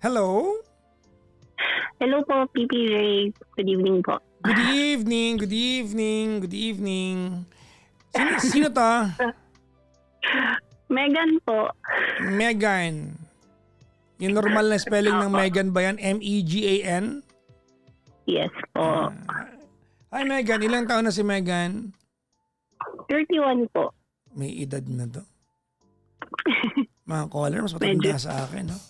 Hello? Hello po, PPJ. Good evening po. Good evening, good evening, good evening. Sino to? Megan po. Megan. Yung normal na spelling ng Opo. Megan ba yan? M-E-G-A-N? Yes po. Hi Megan, ilang taon na si Megan? 31 po. May edad na to. Mga caller, mas matanda Medyo. sa akin, no?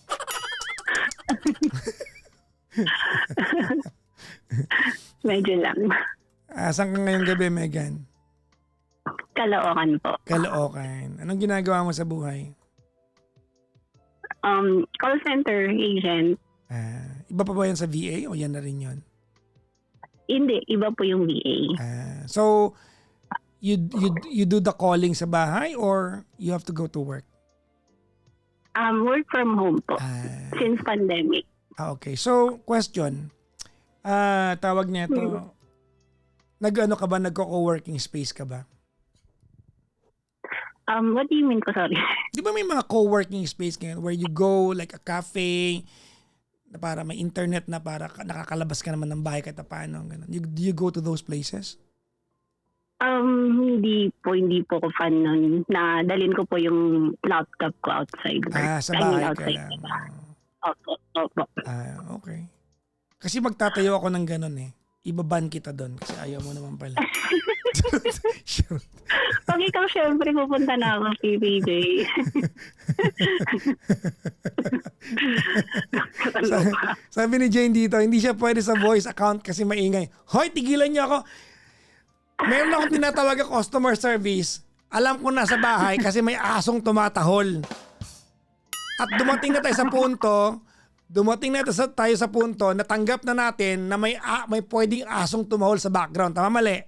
Medyo lang. Saan ka ngayong gabi, Megan? Kalookan po. Caloocan. Anong ginagawa mo sa buhay? Call center agent. Iba pa ba yan sa VA o yan na rin yun? Hindi, iba po yung VA. So, you do the calling sa bahay or you have to go to work? Work from home po. Since pandemic. Okay. So, question. Tawag niya ito. Nag-ano ka ba? Nagko-co-working space ka ba? What do you mean po? Sorry. Di ba may mga co-working space ngayon where you go like a cafe na para may internet na para nakakalabas ka naman ng bahay kahit paano. Ganun. Do you go to those places? Hindi po ko fan nun. Nadalin ko po yung laptop ko outside work. Sa bahay ka outside lang. the bahay. Opo. Okay. Kasi magtatayo ako ng ganun eh. Ibaban kita doon kasi ayaw mo naman pala. Shoot. Pag ikaw syempre pupunta na ako, PPJ. Sabi ni Jane dito, hindi siya pwede sa voice account kasi maingay. Hoy, tigilan niyo ako. Meron akong tinatawag na customer service. Alam ko na sa bahay kasi may asong tumatahol. At dumating na tayo sa punto, natanggap na natin na may pwedeng asong tumahol sa background. Tama, mali?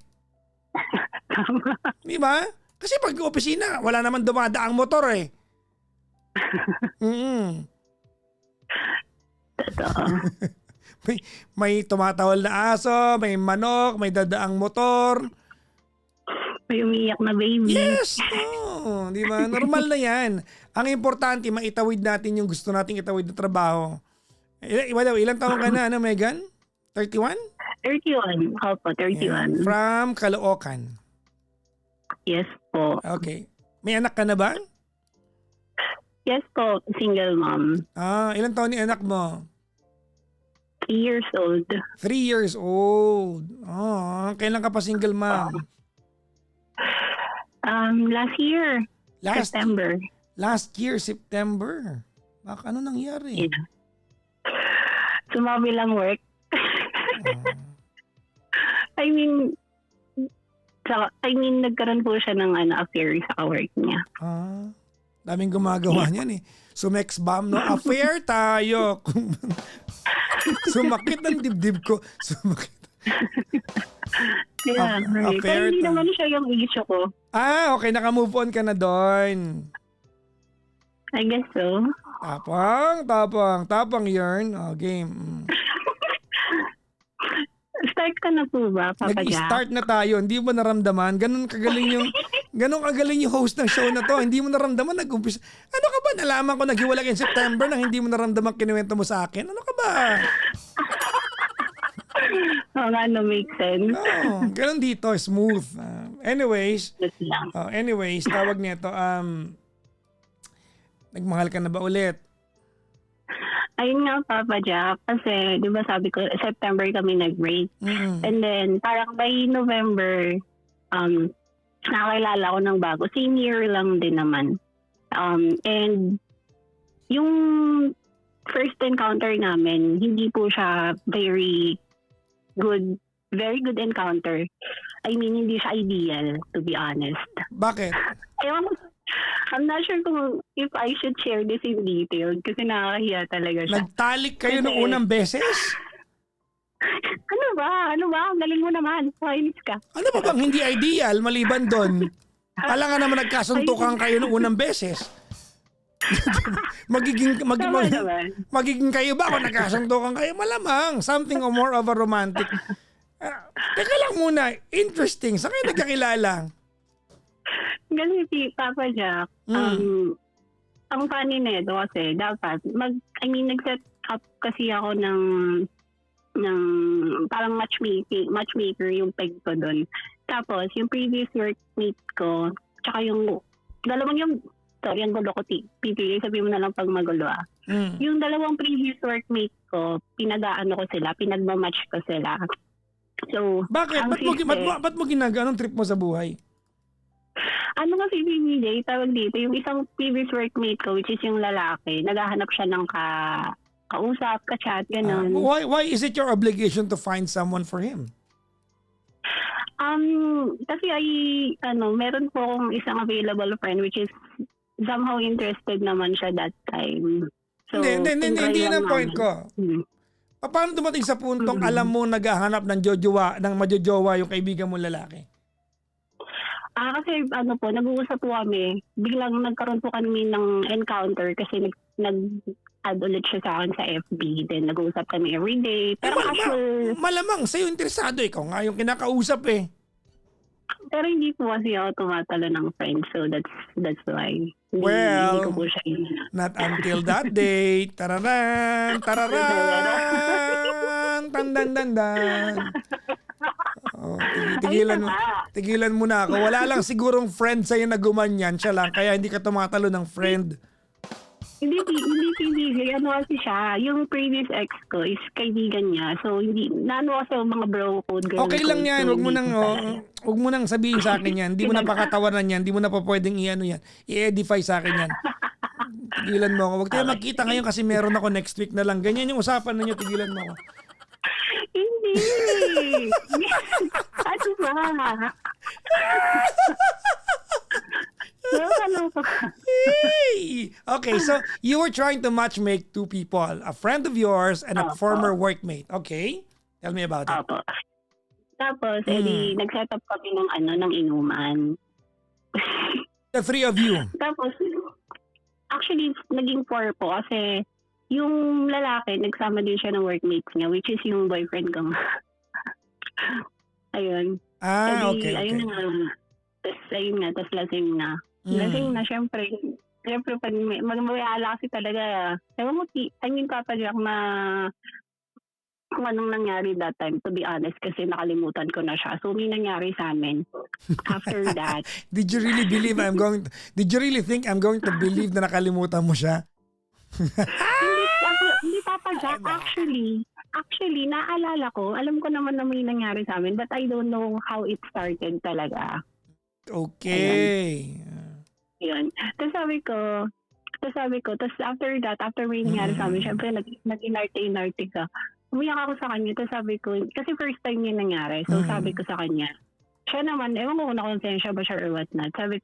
Tama. Di ba? Kasi pag opisina, wala naman dumadaang motor eh. Totoo. May tumatawal na aso, may manok, may dadaang motor. May umiyak na baby. Yes! Oh, di ba? Normal na yan. Ang importante, maitawid natin yung gusto nating itawid na trabaho. Ilang taon ka na, Megan? 31? 31. Opo, 31. Yeah. From Caloocan. Yes po. Okay. May anak ka na ba? Yes po, single mom. Ilang taon ni anak mo? 3 years old. 3 years old. Kailan ka pa single mom? Last year. September. Last year, September. Baka ano nangyari? Yeah. Sumabi lang work. I mean, nagkaroon po siya ng affair sa work niya. Daming gumagawa niyan eh. Sumex bomb, no? Affair tayo. Sumakit ang dibdib ko. Sumakit. Yeah, right. Pero hindi naman siya yung issue ko. Okay. Naka-move on ka na doon. I guess so. Tapang yarn. Game. Start ka na po ba, Papa Jack? Nag-start na tayo. Hindi mo naramdaman. Ganun kagaling yung host ng show na to. Hindi mo naramdaman. Nag-umpisa. Ano ka ba? Nalaman ko naghiwalay in September nang hindi mo naramdaman kinuwento mo sa akin. Ano ka ba? Make sense. Ganun dito. Smooth. Anyways, tawag nito. Nagmahal ka na ba ulit? Ayun nga, Papa Jack. Kasi, di ba sabi ko, September kami nag-break. And then, parang by November, nakakilala ko ng bago. Same year lang din naman. And, yung first encounter namin, hindi po siya very good encounter. I mean, hindi siya ideal, to be honest. Bakit? I'm not sure kung if I should share this in detail kasi nakakahiya talaga siya. Nagtalik kayo noong unang beses? Ano ba? Ang galing mo naman. Kainis ka. Ano ba bang hindi ideal maliban doon? Pala nga naman nagkasuntukan kayo noong unang beses. magiging kayo ba kung nagkasuntukan kayo? Malamang. Something or more of a romantic. Teka lang muna. Interesting. Saan kayo nagkakilala? Kasi si Papa Jack, ang funny nito kasi dapat, nag-set up kasi ako ng parang matchmaker yung peg ko doon. Tapos, yung previous workmate ko, tsaka yung dalawang yung, sorry, ang gulo ko, pipili, sabihin mo na lang pag magulo ah. Yung dalawang previous workmate ko, pinag-aano ko sila, pinagmamatch ko sila. So, Bakit? Ba't mo ginagawa? Anong trip mo sa buhay? ano kasi pinili, tawag dito, yung isang previous workmate ko, which is yung lalaki, naghahanap siya ng kausap, ka-chat, gano'n. Why is it your obligation to find someone for him? Kasi meron po akong isang available friend which is somehow interested naman siya that time. So, Hindi yun ang point ko. Paano dumating sa puntong alam mo naghahanap ng majojowa yung kaibigan mo lalaki? Kasi nag-uusap po kami. Biglang nagkaroon po kami ng encounter kasi nag-add ulit siya sa akin sa FB. Then nag-uusap kami everyday. Pero Malamang sa'yo interesado, ikaw nga yung kinakausap eh. Pero hindi po kasi ako tumatalo ng friends. So that's why. Well, hindi ko po siya not until that day. Tararan, tararan, tandan. Oh, tigilan mo na ako. Wala lang sigurong friend sa'yo na gumanyan. Siya lang, kaya hindi ka tumatalo ng friend. Hindi. Ano kasi siya, yung previous ex ko is kaibigan niya. So, hindi, kasi mga bro code, girl Okay lang yan. Huwag mo nang sabihin sa akin yan. Hindi mo na pakatawanan yan. Hindi mo na pa pwedeng yan. I-edify sa akin yan. Tigilan mo ako. Huwag tayo magkita ngayon kasi meron ako next week na lang. Ganyan yung usapan ninyo. Tigilan mo ako. Hindi. Ano ba? Okay, so you were trying to matchmake two people, a friend of yours and a former workmate. Okay? Tell me about it. Opo. Tapos, nag-set up kami ng inuman. The three of you. Tapos, actually, naging 4 po kasi yung lalaki, nagsama din siya ng workmates niya, which is yung boyfriend ko. Ayun. Okay. Ayun nga. Tapos lasing na. Lasing na, syempre, pag magmayala kasi talaga, ewan mo, Papa Jack na kung anong nangyari that time, to be honest, kasi nakalimutan ko na siya. So, may nangyari sa amin. After that. Did you really think I'm going to believe na nakalimutan mo siya? Hindi, Papa Jack, actually, naalala ko, alam ko naman na may nangyari sa amin, but I don't know how it started talaga. Okay. Yun. Tapos sabi ko, tapos after may nangyari sa amin, syempre nag-inarte ka. Umiyak ako sa kanya, tapos sabi ko, kasi first time yun nangyari, so sabi ko sa kanya, siya naman, ewan ko kung nakonsensya ba siya or what not, sabi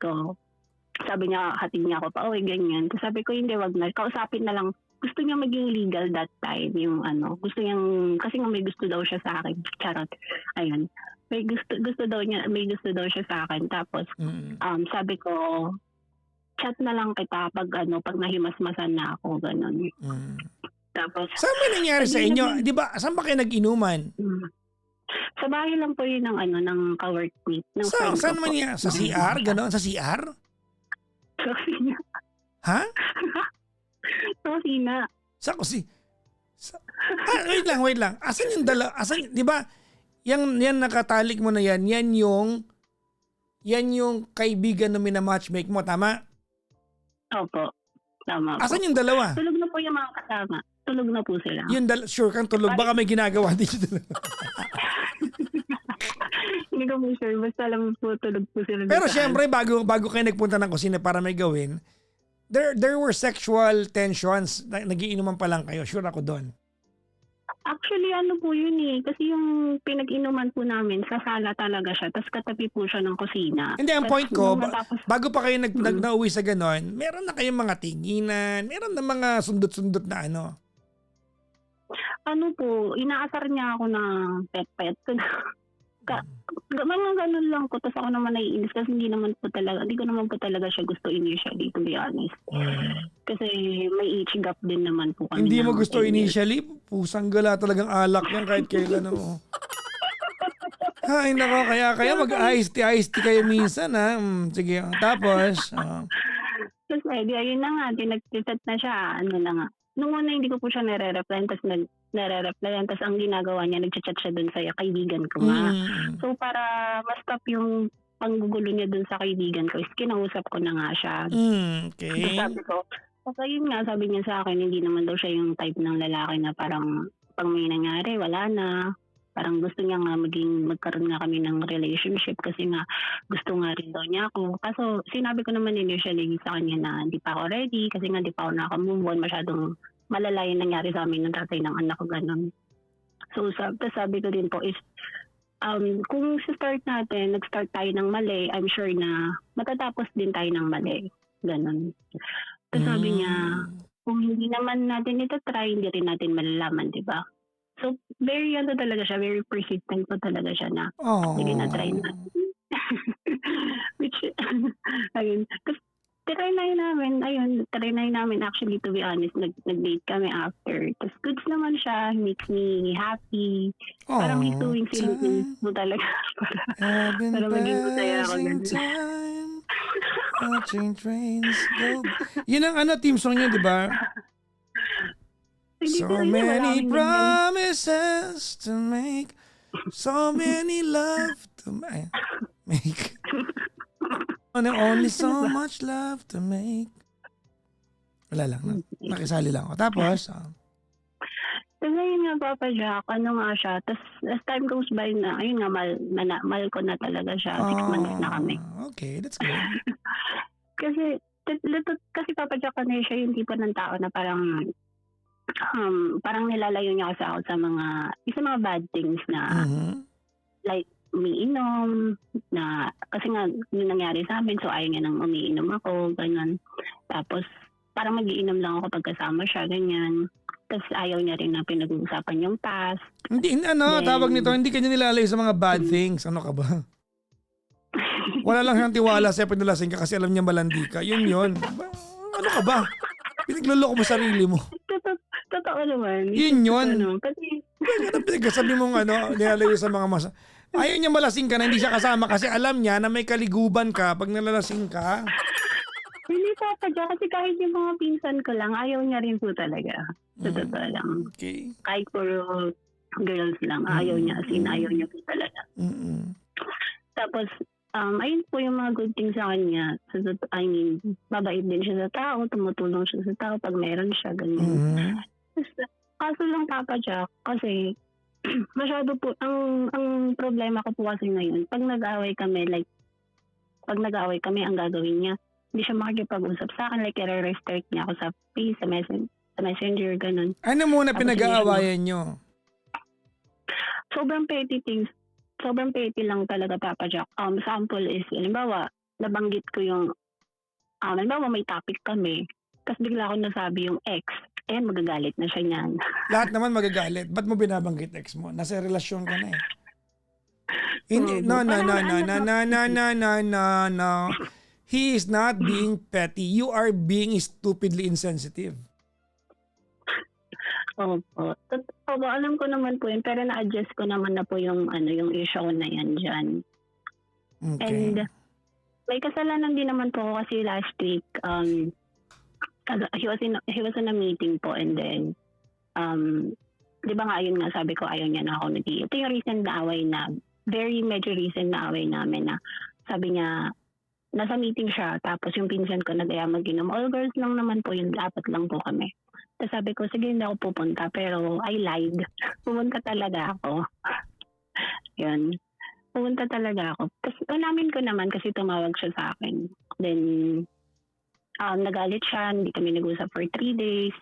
niya, hatid niya ako pa, ganyan. Tapos sabi ko, hindi, wag na, kausapin na lang, gusto niya maging legal that time, yung gusto niyang, kasi nga may gusto daw siya sa akin, charot, ayun. May gusto daw siya sa akin. Tapos sabi ko, chat na lang kita pag nahimasmasan na ako, ganun. Tapos saan may nangyari sa inyo? Di ba, saan ba kayo nag-inuman? Sa bahay lang po yun ng ka-workmate. Saan man yan? Sa CR? Ganon? Sa CR? Sa kusina. Ha? Sa kusina. Sa kusina? Wait lang. Asan yung di ba, yan nakatalik mo na yan yung kaibigan na minamatchmake mo, tama? Opo, tama po. Asan yung dalawa? Tulog na po yung mga kasama. Tulog na po sila. Sure kang tulog? Baka may ginagawa din yung dalawa. Hindi ko po sure. Basta alam po, tulog po sila. Pero syempre, bago kayo nagpunta ng kusina para may gawin, there were sexual tensions. Nagiinuman pa lang kayo. Sure ako doon. Actually, po yun Kasi yung pinag-inuman po namin, sa sala talaga siya. Tapos katabi po siya ng kusina. Hindi, ang point ko, bago pa kayo nauwi sa ganon, meron na kayong mga tinginan, meron na mga sundot-sundot na inaasar niya ako na pet-pet. Mga ganun lang ko. Tapos ako naman naiinis kasi hindi ko naman po talaga siya gusto initially, to be honest. Kasi may age gap din naman po kami. Hindi mo gusto initially? Pusang gala talagang alak yan kahit kailan mo. Ay nako, kaya mag-iced tea kayo minsan ha. Sige, tapos. Tapos ayun na nga, nag-chat na siya. nung una hindi ko po siya nare-replyan, tapos ang ginagawa niya, nagchat-chat siya dun sa kaibigan ko nga. Mm. So para ma-stop yung panggugulo niya dun sa kaibigan ko, is kinausap ko na nga siya. Tapos Okay. sabi ko, okay yun nga, sabi niya sa akin, hindi naman daw siya yung type ng lalaki na parang pag may nangyari, wala na. Parang gusto niya nga magkaroon nga kami ng relationship kasi nga gusto nga rin daw niya ako. Kaso sinabi ko naman initially sa kanya na hindi pa ako ready kasi nga hindi pa ako naka-move on. Masyadong malala yung nangyari sa amin ng tatay ng anak ko, ganun. So sabi ko din po is, kung start natin, nag-start tayo ng mali, I'm sure na matatapos din tayo ng mali. Ganun. Tapos sabi niya, kung hindi naman natin ito try, hindi rin natin malalaman, di ba? So, very talaga siya, very persistent po talaga siya na, sige na, try natin. Which, ayun. Tapos, try namin, actually, to be honest, nag-date kami after. Tapos, goods naman siya, he makes me happy. Parang he's doing Philippines mo talaga. para maging masaya ako. Watching trains go. Yun ang team song niya, di ba? So many promises to make, so many love to make. Only so much love to make. Wala lang, nakisali lang ako. Tapos, Tapos ayun nga, Papa Jack, ano nga siya. Tapos as time goes by na, ayun nga, mahal ko na talaga siya. 6 months na kami. Okay, that's good. kasi Papa Jack, ano siya yung tipo ng tao na parang nilalayo niya kasi ako sa mga bad things na like umiinom na kasi nga yung nangyari sa amin, so ayaw niya nang umiinom ako, ganyan. Tapos parang mag-iinom lang ako pag kasama siya, ganyan. Tapos ayaw niya rin na pinag-uusapan yung past. Hindi, tawag nito, hindi kanya nilalayo sa mga bad things. Ano ka ba? Wala lang siyang tiwala sa'yo pag nalasing ka kasi alam niya malandi ka. Yun. Ano ka ba? Pinagluloko mo sarili mo. Totoo naman. Yun. Kasi sabi mong nilalayo sa mga ayaw niya malasing ka na hindi siya kasama kasi alam niya na may kaliguban ka pag nalalasing ka. hindi Papa Jack, kasi kahit yung mga pinsan ko lang, ayaw niya rin po talaga. Sa totoo lang. Okay. Kahit puro girls lang, ayaw niya. Ayaw niya po talaga. Tapos, ayun po yung mga good things sa kanya. Mabait din siya sa tao, tumutulong siya sa tao pag meron siya, ganyan. Kaso lang, Papa Jack, kasi masyado po, ang problema ko po kasi ngayon, pag nag-away kami, ang gagawin niya, hindi siya makikipag-usap sa akin, like, i-restrict niya ako sa face, sa messenger, ganun. Ano muna pinag-aawayan nyo? Sobrang petty things. Sobrang petty lang talaga, Papa Jack. Sample is, halimbawa, nabanggit ko yung, halimbawa may topic kami, tapos bigla ko nasabi yung ex, magagalit na siya niyan. Lahat naman magagalit. Ba't mo binabanggit ex mo? Nasa relasyon ka na eh. Hindi, no. He is not being petty. You are being stupidly insensitive. Opo. Alam ko naman po yun, pero na-adjust ko naman na po yung issue na yan dyan. Okay. And may kasalanan din naman po ako kasi last week, he was in a meeting po, and then, di ba nga, ayun nga, sabi ko, ayaw niya na ako nag-i. Ito yung recent na away na, medyo recent na away namin na, sabi niya, nasa meeting siya, tapos yung pinsan ko nag-aya mag-inom. All girls lang naman po, yung 4 lang po kami. Tapos sabi ko, sige, hindi ako pupunta, pero I lied. Pumunta talaga ako. Yun. Pumunta talaga ako. Tapos unamin ko naman kasi tumawag siya sa akin. Then, nagalit siya, hindi kami nag-usap for 3 days.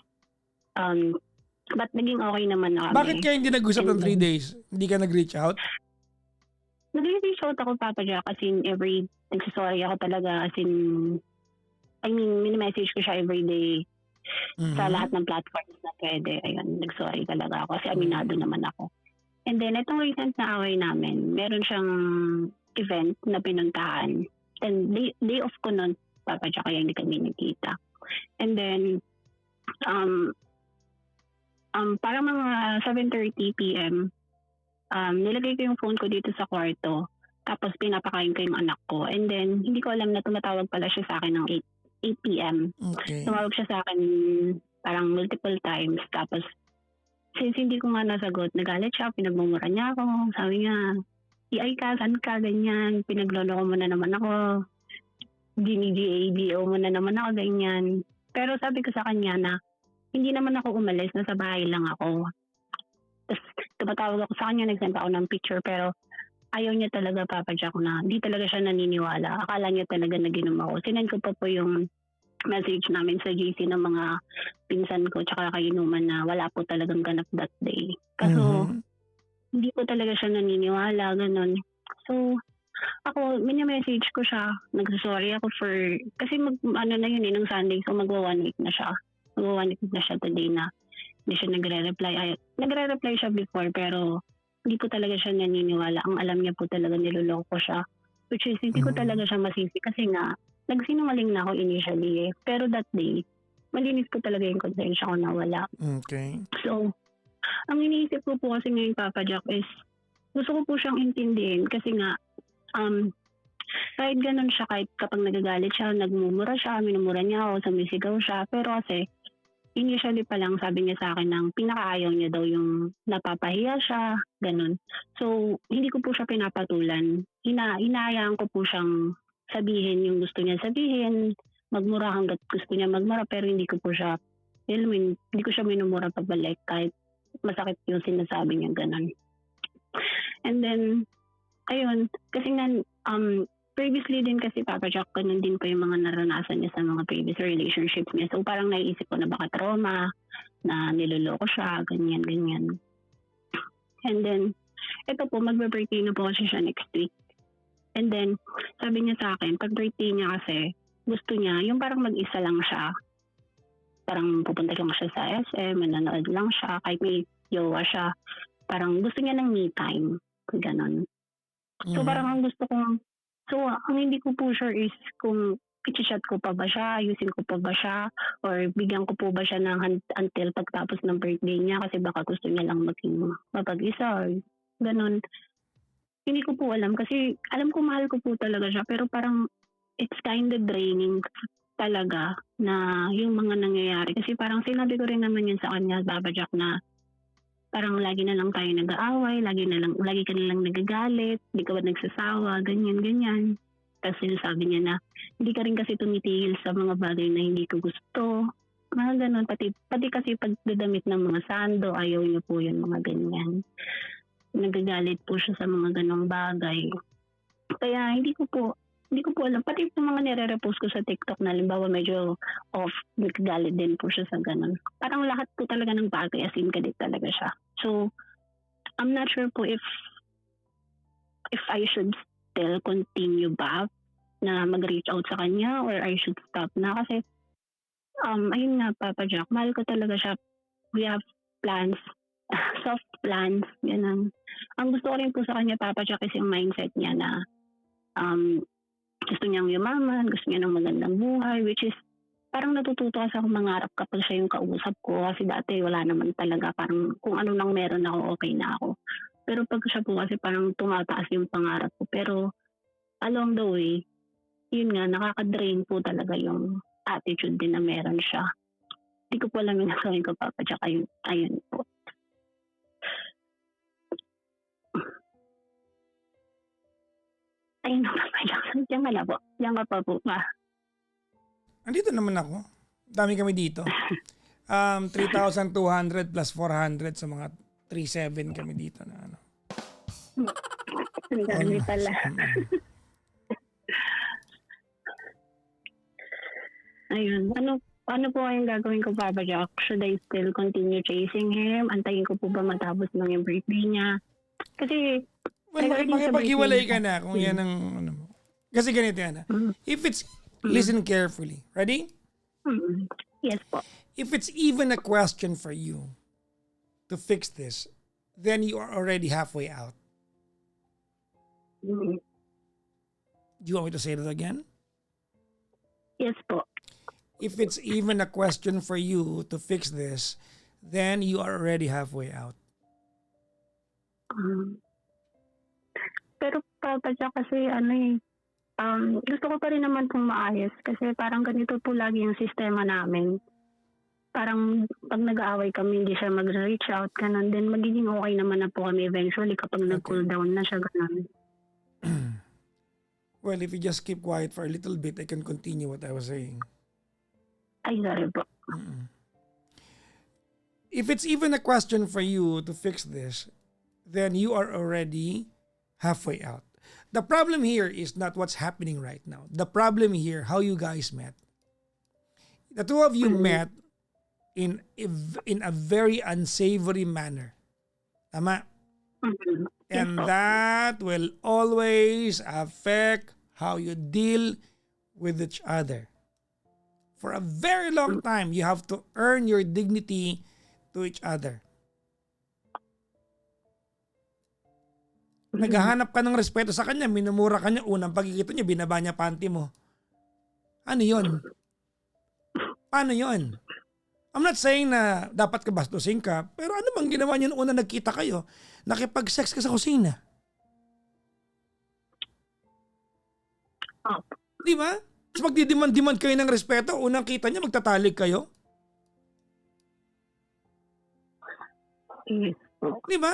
But naging okay naman na kami. Bakit kayo hindi nag-usap ng 3 days? Hindi ka nag-reach out? Nag-reach out ako, Papa Jack, kasi nagsasorry ako talaga, mini-message ko siya everyday sa lahat ng platforms na pwede. Ayun, nag-sorry talaga ako kasi aminado naman ako. And then, itong recent na away namin, meron siyang event na pinuntahan. And day off ko nun, Papa Jack, kaya hindi kami nagkita. And then, parang mga 7:30 p.m., nilagay ko yung phone ko dito sa kwarto. Tapos pinapakain ko yung anak ko. And then, hindi ko alam na tumatawag pala siya sa akin ng 8 p.m. Okay. Tumawag siya sa akin, parang parang multiple times. Tapos, since hindi ko nga nasagot, nagalit siya, pinagmumura niya ako. Sabi niya, EI ka, saan ka, ganyan. Pinagloloko mo na naman ako. DNGADO mo na naman ako, ganyan. Pero sabi ko sa kanya na, hindi naman ako umalis, nasa bahay lang ako. Tapos, tumatawag ako sa kanya, nag-send ako ng picture, pero ayaw niya talaga, Papa Jack, na hindi talaga siya naniniwala. Akala niya talaga na ginom ako. Sinend ko pa po yung message namin sa GC ng mga pinsan ko tsaka kainuman na wala po talagang ganap that day. Kaso, hindi ko talaga siya naniniwala, ganun. So, ako, mini-message ko siya. Nagsasorry ako for, kasi na yun nung Sunday, so magwa 1 week na siya. Magwa 1 week na siya today na hindi siya nagre-reply. Nagre-reply siya before, pero hindi po talaga siya naniniwala. Ang alam niya po talaga niloloko ko siya. Which is, hindi ko talaga siya masisi kasi nga, nagsinungaling na ako initially eh. Pero that day, malinis po talaga yung konsensya ko na wala. Okay. So, ang iniisip ko po kasi ngayon, Papa Jack, is gusto ko po siyang intindihin kasi nga, kahit ganun siya, kahit kapag nagagalit siya, nagmumura siya, minumura niya ako, sumisigaw siya. Pero kasi, initially pa lang sabi niya sa akin ng pinakaayaw niya daw yung napapahiya siya, ganun. So, hindi ko po siya pinapatulan. Hinahayaan ko po siyang sabihin yung gusto niya sabihin, magmura hanggat gusto niya magmura, pero hindi ko po siya, hindi ko siya minumura pabalik kahit masakit yung sinasabi niya, ganun. And then, ayun, kasi nga, previously din kasi Papa Jack, ganun din pa yung mga naranasan niya sa mga previous relationships niya. So parang naisip ko na baka trauma, na niloloko siya, ganyan. And then, ito po, magbe-birthday na po kasi siya next week. And then, sabi niya sa akin, pag birthday niya kasi, gusto niya, yung parang mag-isa lang siya. Parang pupunta lang siya sa SM, mananood lang siya, kahit may jowa siya. Parang gusto niya ng me time. Ganon. So parang ang gusto kong, ang hindi ko po sure is kung i-chat ko pa ba siya, ayusin ko pa ba siya, or bigyan ko po ba siya ng until pagtapos ng birthday niya kasi baka gusto niya lang maging mapag-isa or ganon. Hindi ko po alam kasi alam ko mahal ko po talaga siya pero parang it's kind of draining talaga na yung mga nangyayari. Kasi parang sinabi ko rin naman yun sa kanya, Baba Jack, na parang lagi na lang tayo nag-aaway, lagi ka na lang nagagalit, di ka ba nagsasawa, ganyan. Tapos sinasabi niya na hindi ka rin kasi tumitigil sa mga bagay na hindi ko gusto. Mga ganun, pati kasi pagdadamit ng mga sando, ayaw niyo po yun, mga ganyan. Nagagalit po siya sa mga ganong bagay. Kaya hindi ko po alam. Pati yung mga nire-repost ko sa TikTok na halimbawa medyo off, nagagalit din po siya sa ganun. Parang lahat po talaga ng bagay as in galit talaga siya. So, I'm not sure po if I should still continue back na mag-reach out sa kanya or I should stop na. Kasi, ayun nga, Papa Jack, mahal ko talaga siya. We have plans, soft plans, ganun. Ang gusto ko rin po sa kanya, Papa Jack, is yung mindset niya na gusto niyang yumaman, gusto niya ng magandang buhay, which is parang natututo kasi ako mangarap kapag siya yung kausap ko kasi dati wala naman talaga, parang kung ano nang meron ako, okay na ako. Pero pag siya po kasi parang tumataas yung pangarap ko. Pero along the way, yun nga, nakaka-drain po talaga yung attitude din na meron siya. Hindi ko po alam yung nasawin ko, Papa Jack, ayun po. Ayun na, Papa Jack. Diyan ka na po. Diyan ka pa po ba? Andito naman ako. Dami kami dito. 3,200 plus 400 sa mga 3,700 kami dito na ano. Ang dami pala. Ayun. Ano po yung gagawin ko, Papa Jack? Should I still continue chasing him? Antayin ko po ba matapos ng yung birthday niya? Kasi Well, makipag-iwalay ka na kung yan ang ano mo. Kasi ganito yan. If it's, listen carefully. Ready? Yes po. If it's even a question for you to fix this, then you are already halfway out. Do you want me to say that again? Yes po. If it's even a question for you to fix this, then you are already halfway out. Pero Papa Jack, kasi gusto ko pa rin naman pong maayos kasi parang ganito po lagi yung sistema namin. parang pag nag-aaway kami, hindi siya mag-reach out, ganun. Then magiging okay naman na po kami eventually kapag nag-cool down na siya, ganun. Well, if you just keep quiet for a little bit, I can continue what I was saying. Ay, sorry po. If it's even a question for you to fix this, then you are already halfway out. The problem here is not what's happening right now. The problem here, how you guys met. The two of you met in a very unsavory manner. Tama? Mhm. And Yes po. that will always affect how you deal with each other. For a very long time, you have to earn your dignity to each other. Naghahanap ka ng respeto sa kanya, minumura ka niya, unang pagkikita niya, binaba niya panty mo. Ano yon? Paano yon? I'm not saying na dapat ka bastusin ka, pero ano bang ginawa niya noong una nagkita kayo? Nakipag-sex ka sa kusina. Opo. Di ba? Tapos magdidemand kayo ng respeto, unang kita niya, magtatalig kayo. Yes po. Di ba?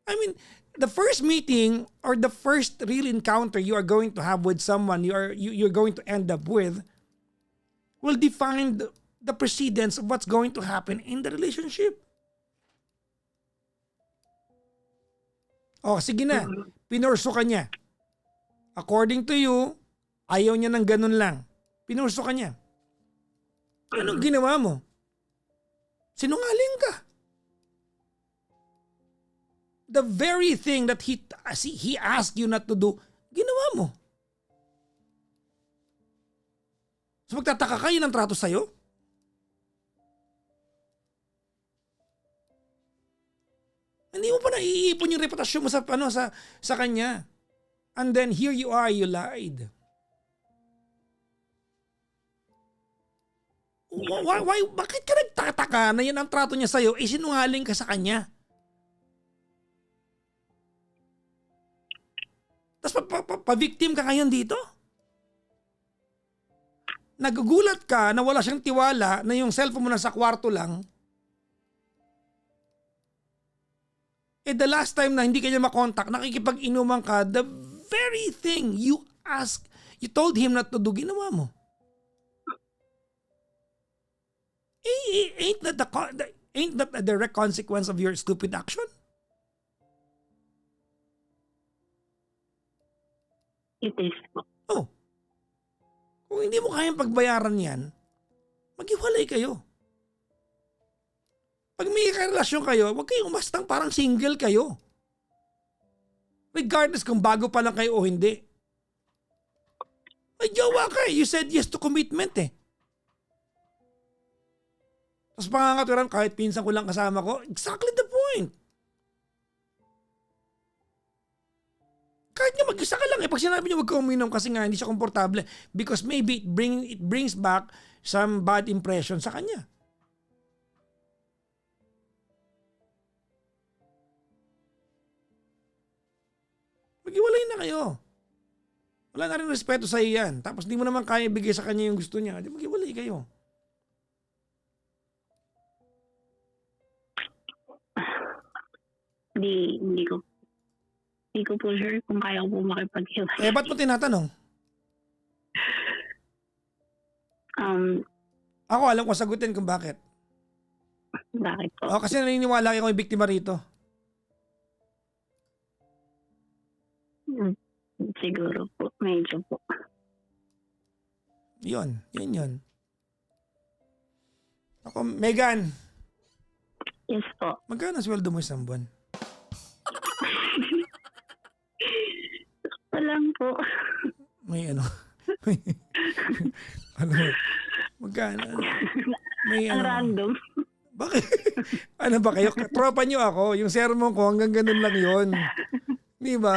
I mean, the first meeting or the first real encounter you are going to have with someone you're going to end up with will define the precedence of what's going to happen in the relationship. Oh, sige na. Pinurso ka niya. According to you, ayaw niya ng ganun lang. Pinurso ka niya. Anong ginawa mo? Sinungaling ka. The very thing that he asked you not to do, ginawa mo. So magtataka kayo ng trato sa'yo? Hindi mo pa naiipon yung reputasyon mo sa kanya. And then here you are, you lied. Bakit ka nagtataka na yan ang trato niya sa'yo, sinungaling ka sa kanya? Tapos pa-victim ka ngayon dito? Nagugulat ka na wala siyang tiwala na yung cellphone mo nasa kwarto lang. The last time na hindi ka niya makontak, nakikipag-inuman ka, the very thing you told him not to do, ginawa mo. Ain't that a direct consequence of your stupid action? It is po. Oh. Kung hindi mo kayang pagbayaran yan, maghiwalay kayo. Pag may karelasyon kayo, huwag kayong umastang parang single kayo. Regardless kung bago pa lang kayo o hindi. Ay, jowa ka eh. You said yes to commitment eh. Tapos pangangaturan, kahit pinsan ko lang kasama ko, exactly the point. Kahit nga mag-isa ka lang eh. Pag sinabi niya huwag ka uminom kasi nga hindi siya komportable because maybe it brings back some bad impression sa kanya. Maghiwalay na kayo. Wala na rin respeto sa iyo yan. Tapos di mo naman kaya ibigay sa kanya yung gusto niya. Di maghiwalay kayo. Hindi ko po sure kung kaya ko po makipaghiwalay. Ba't mo tinatanong? Ako alam ko sagutin kung bakit. Bakit po? Kasi naniniwala kayo kung biktima rito. Siguro po. Medyo po. Yun. Ako, Megan, Yes po. magkano sweldo mo isang buwan? Walang po. May ano? Magkano? May Ang random. Bakit? Ano ba kayo? Tropa niyo ako. Yung sermon ko hanggang ganun lang yon. Di ba?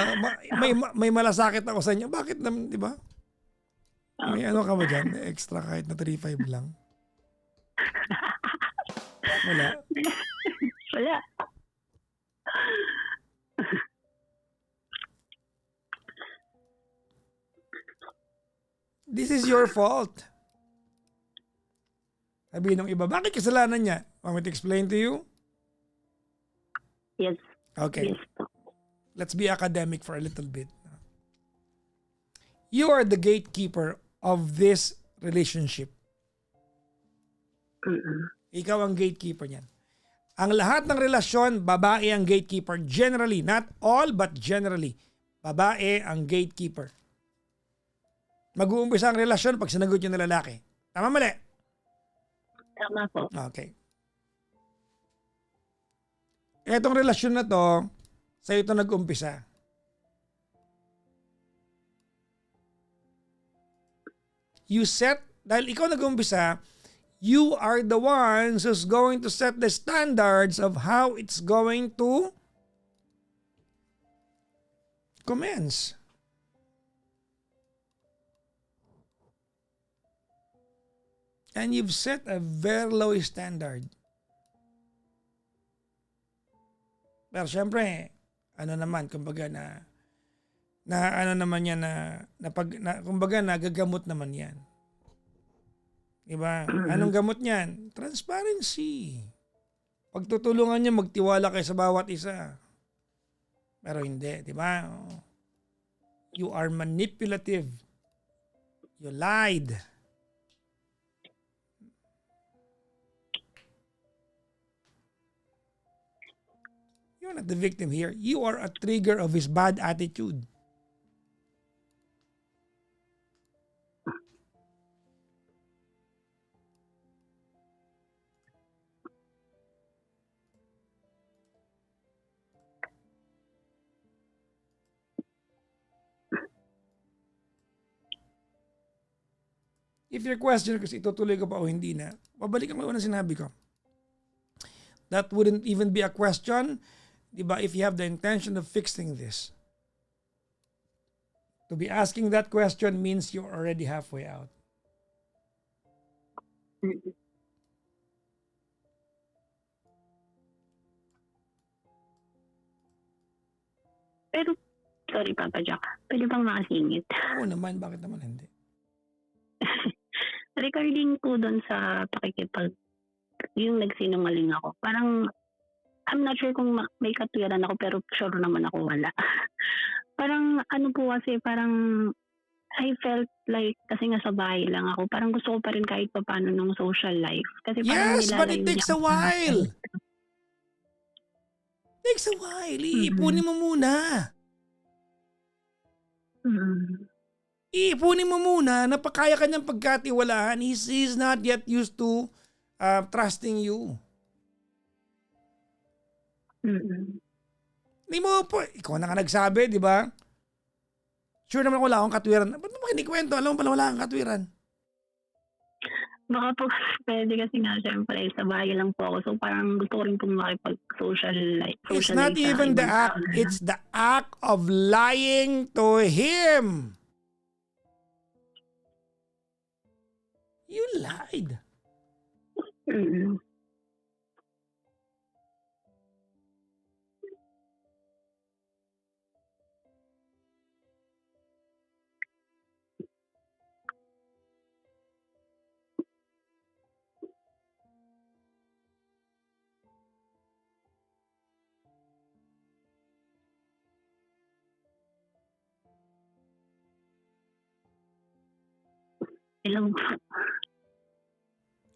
May malasakit ako sa inyo. Bakit naman, di ba? May ano ka ba dyan? May extra kahit na 3.5 lang. Wala. Wala. This is your fault. Sabi sasabihin ng iba. Bakit kasalanan niya? Want me to explain to you? Yes. Okay. Yes po. Let's be academic for a little bit. You are the gatekeeper of this relationship. Mm-mm. Ikaw ang gatekeeper niyan. Ang lahat ng relasyon, babae ang gatekeeper. Generally, not all, but generally. Babae ang gatekeeper. Mag-uumpisa ang relasyon pag sinagot yung lalaki. Tama mali? Tama po. Okay. Etong relasyon na to, sa'yo ito nag-umpisa. You set, dahil ikaw nag-umpisa, you are the ones who's going to set the standards of how it's going to commence. And you've set a very low standard. Pero syempre, ano naman, kumbaga ano naman yan kumbaga nagagamot naman yan. Diba? Anong gamot niyan? Transparency. Pagtutulungan niya, magtiwala kayo sa bawat isa. Pero hindi, diba? You are manipulative. You lied. You're not the victim here. You are a trigger of his bad attitude. If your question kasi itutuloy ko pa o hindi na, babalikan ko yung unang sinabi ko. That wouldn't even be a question, diba, if you have the intention of fixing this. To be asking that question means you're already halfway out. Pero, sorry Papa Jack, pwede bang makasingit? Oo naman, bakit naman hindi? Regarding po doon sa yung nagsinungaling ako, parang, I'm not sure kung may katwiran ako, pero sure naman ako wala. Parang, ano po kasi, parang, I felt like, kasi nga sa bahay lang ako, parang gusto ko pa rin kahit pa paano ng social life. Kasi parang Yes, but it nilalayo takes niya a ako. while. Takes a while. Iipunin mo muna. Mm. Iipunin mo muna na kaya kanyang pagkatiwalaan. He's not yet used to trusting you. Mm. Hindi mo po, ikaw na nga nagsabi, di ba? Sure naman wala akong katwiran. Ba't mo kinikwento? Alam mo pala wala akong katwiran. Baka po pwede kasi nga syempre sa bahay lang po ako. So parang gusto ko rin pong makipag-social life. It's not even the act. It's the act of lying to him. You lied. Mm. Hello.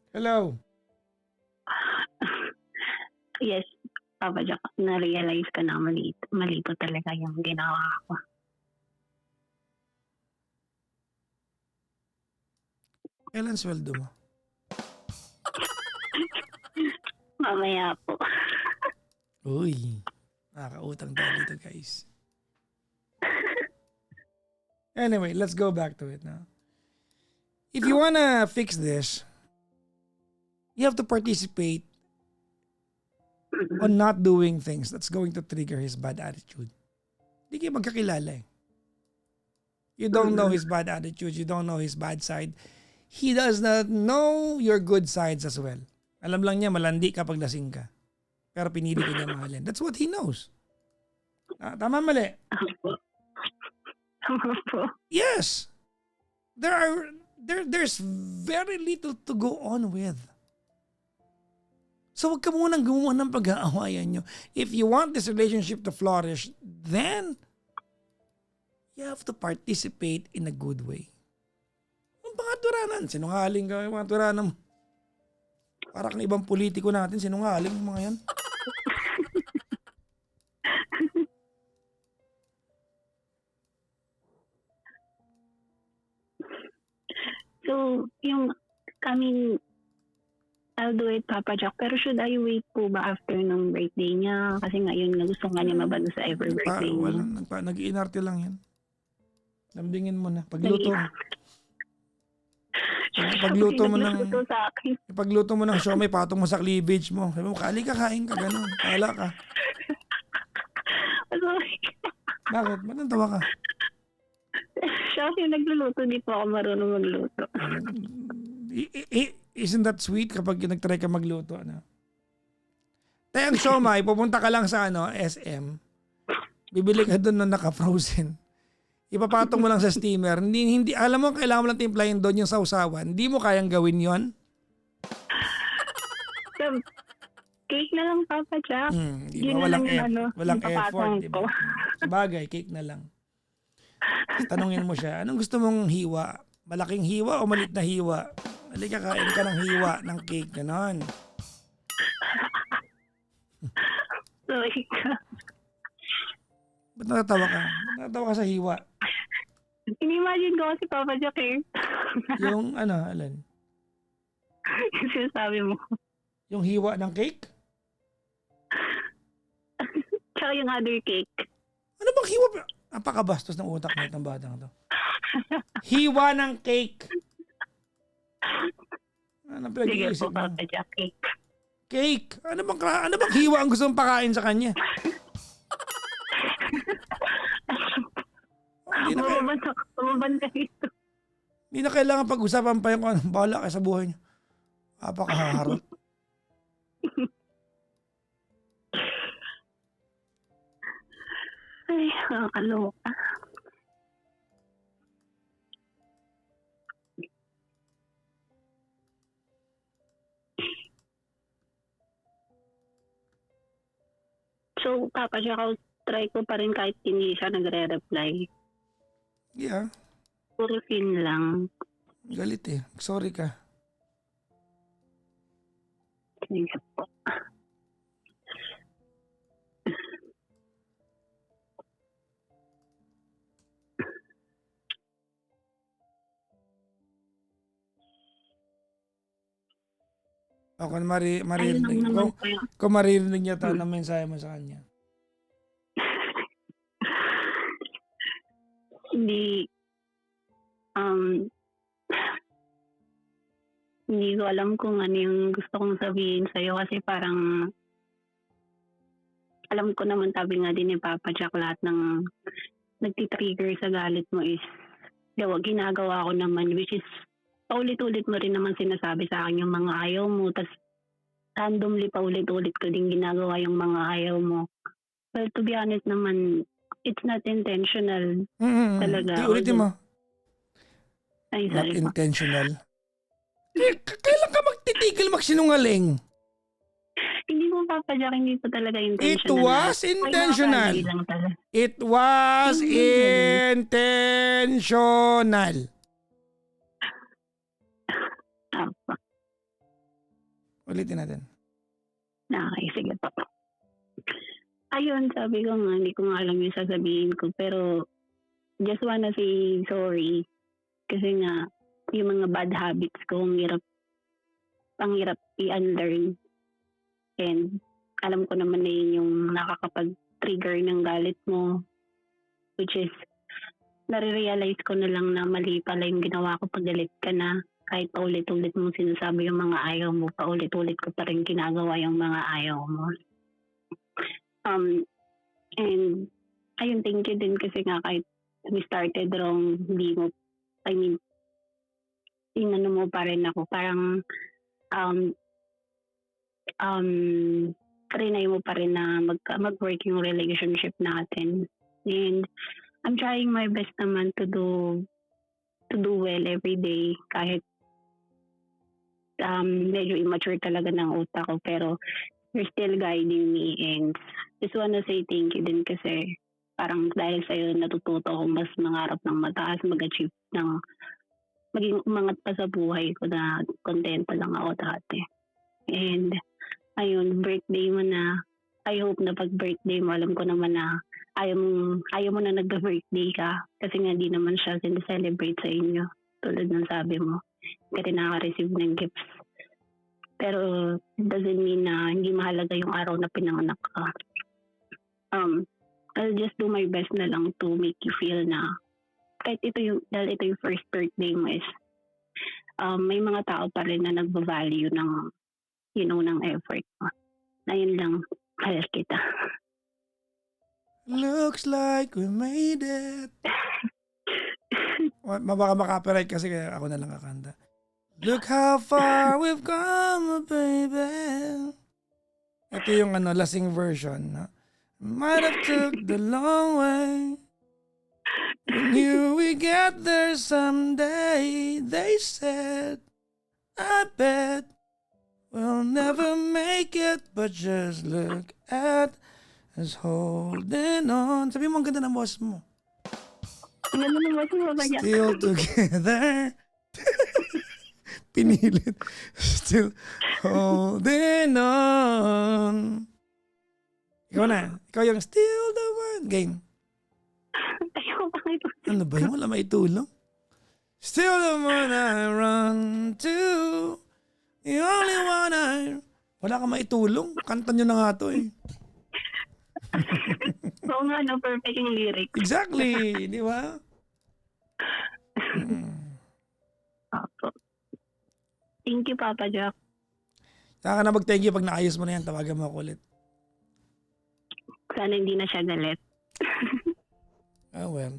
Hello. Yes, Papa Jack, na-realize ka na mali po talaga yung ginawa ko. Kailan sweldo mo? Mamaya po. Uy, nakakautang tayo dito guys. Anyway, let's go back to it now. If you wanna fix this, you have to participate on not doing things that's going to trigger his bad attitude. Hindi kayo magkakilala eh. You don't know his bad attitude. You don't know his bad side. He does not know your good sides as well. Alam lang niya malandi kapag lasing ka. Pero pinili ko niya mahalin. That's what he knows. Tama mali? Tama po. Yes. There's very little to go on with. So wag ka munang gumawa ng pag-aawayan nyo. If you want this relationship to flourish, then you have to participate in a good way. Ang pangaturanan, sinungaling ka, yung mga turanan mo. Para kang ibang politiko natin, sinungaling yung mga yan. So, I'll do it, Papa Jack. Pero should I wait po ba after nung birthday niya? Kasi ngayon nga gusto nga niya mabado sa ever birthday niya. Nag-iinarte lang yan. Lambingin mo na. Pagluto. Pagluto mo ng sa akin. pagluto mo ng siomay, patong mo sa cleavage mo. Sabi mo, kali ka, kain ka, gano'n. Kala ka. Sorry. Bakit? Ba't nang tawa ka? Siya yung nagluluto, di po ako marunong magluto. Isn't that sweet kapag nag-try ka magluto? Ano? Tayo ang siomay, pupunta ka lang sa SM. Bibili ka doon na naka-frozen. Ipapatong mo lang sa steamer. Hindi, alam mo, kailangan mo lang timplahin doon yung sausawan. Hindi mo kayang gawin yon. Cake na lang, Papa Jack. Di Yun ba? na lang Walang yung effort. papatong Di ko. ba? Sabagay, cake na lang. Tanungin mo siya, anong gusto mong hiwa? Malaking hiwa o malit na hiwa? Halika, kain ka ng hiwa ng cake. Ganon. Sorry ka. Ba't natatawa ka? Ba't natatawa ka sa hiwa? Inimagine ko si Papa Jack eh. Yung Alan? Yung sinasabi mo. Yung hiwa ng cake? Tsaka yung other cake. Ano bang hiwa? Napakabastos ng utak ng batang to. Hiwa ng cake. Ano Sige pinag-iisip po, mo? Papa Jack, cake. Cake. Ano bang hiwa ang gusto mong pakain sa kanya? Bumaban ka dito. Hindi na kailangan pag-usapan pa yung bahala kayo sa buhay niyo. Napakaharot. Ay, nakakaloka. So, Papa Jack, I'll try ko pa rin kahit hindi siya nagre-reply. Yeah. Puro fin lang. Galit eh. Sorry ka. Sige po. O kung Ayun maririnig, lang naman po yun. kung maririnig niya ito, anong mensahe mo sa kanya? Hindi, hindi ko alam kung ano yung gusto kong sabihin sa'yo kasi parang alam ko naman, sabi nga din ni Papa Jack, lahat ng nagtitrigger sa galit mo is ginagawa ko naman, which is paulit-ulit mo rin naman sinasabi sa akin yung mga ayaw mo, tas randomly paulit-ulit ko din ginagawa yung mga ayaw mo. Well, to be honest naman, it's not intentional talaga. Ulitin mo. Ay, Not sorry po. intentional. Kailan ka magtitigil magsinungaling? Hindi mo, Papa Jack, hindi po talaga intentional. It was intentional. Ay, lang talaga. It was intentional. Tama. Ulitin natin. Okay, sige po. Ayun, sabi ko nga, hindi ko nga alam yung sasabihin ko. Pero, just wanna say sorry. Kasi nga, yung mga bad habits ko, ang hirap i-unlearn. And, alam ko naman na yun yung nakakapag-trigger ng galit mo. Which is, nare-realize ko na lang na mali pala yung ginawa ko pag galit ka na. Kahit paulit-ulit mong sinasabi yung mga ayaw mo, paulit-ulit ko pa rin ginagawa yung mga ayaw mo. And ayun, thank you din kasi nga kahit we started wrong, inano mo pa rin ako. Parang, trinay mo pa rin na mag-work yung relationship natin. And I'm trying my best naman to do well every day, kahit medyo immature talaga ng utak ko, pero you're still guiding me, and just wanna say thank you din kasi parang dahil sa'yo natututo akong mas mangarap ng mataas, mag-achieve ng maging umangat pa sa buhay ko na kontento lang ako dati. And ayun, birthday mo na. I hope na pag birthday mo, alam ko naman na ayaw mo na nagba-birthday ka kasi nga di naman siya celebrate sa inyo. Tulad ng sabi mo, hindi ka rin nakaka-receive ng gifts. Pero it doesn't mean na hindi mahalaga yung araw na pinanganak ka. I'll just do my best na lang to make you feel na kahit dahil ito yung first birthday mo is may mga tao pa rin na nagva-value ng ng effort mo. Ayun lang, mahal kita. Looks like we made it. Baka makapiright kasi kaya ako na lang kakanta. Look how far we've come, baby. Ito yung lasing version. No? Might have took the long way. We knew we get there someday. They said, I bet we'll never make it. But just look at us holding on. Sabi mo, ang ganda ng boss mo. Still together. Pinilit. Still holding on. Ikaw na. Ikaw yung still the one. Game. Ano ba yun? Wala maitulong. Still the one I run to. The only one I... Wala ka maitulong. Kanta nyo na nga to eh. Oo nga, perfect yung lyrics. Exactly. Di ba? Thank you, Papa Jack. Saka ka na mag-thank you pag naayos mo na yan. Tawagan mo ako ulit. Sana hindi na siya galit. Oh well.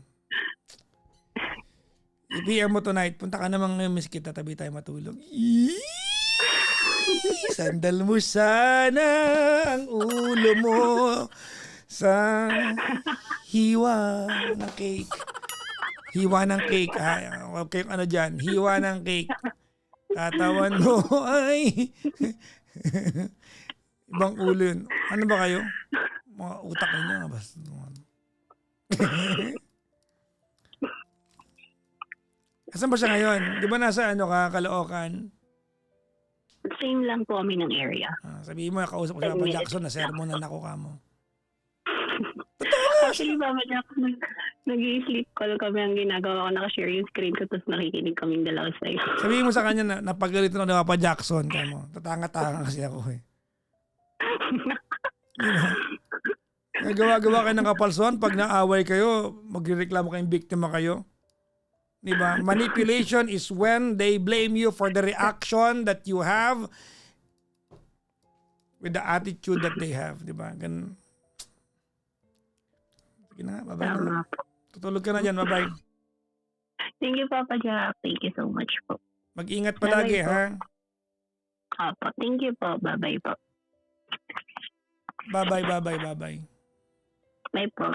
I-PM mo tonight. Punta ka namang ngayon, miss kita. Tabi tayo matulog. Sandal mo sana ang ulo mo sa hiwa ng cake. Hiwa ng cake. Okay, ano dyan? Hiwa ng cake. Katawan mo ay ibang ulo yun. Ano ba kayo? Mga utak ninyo. Basta Asan ba siya ngayon? Di ba nasa Caloocan? Same lang po kami ng area. Sabihin mo, kausap ko si Papa Jackson na sermon na nako ka mo. Actually, Papa Jack, nag-i-sleep call kami ang ginagawa ko. Nakashare yung screen ko tapos nakikinig kaming dalawa sa'yo. Sabihin mo sa kanya na napagalitan ako ni Papa Jackson. Kaya mo, tatanga-tanga kasi ako eh. Diba? Nagawa-gawa kayo ng kapalsuan, pag naaway kayo, magreklamo kayong biktima kayo. Diba? Manipulation is when they blame you for the reaction that you have with the attitude that they have. Diba? Ganun. Sige na nga, bye-bye. Tutulog ka na dyan, bye-bye. Thank you, Papa Jack. Thank you so much po. Mag-ingat palagi, ha? Apo. Thank you po. Bye-bye po. Bye-bye, bye-bye, bye-bye. Bye po.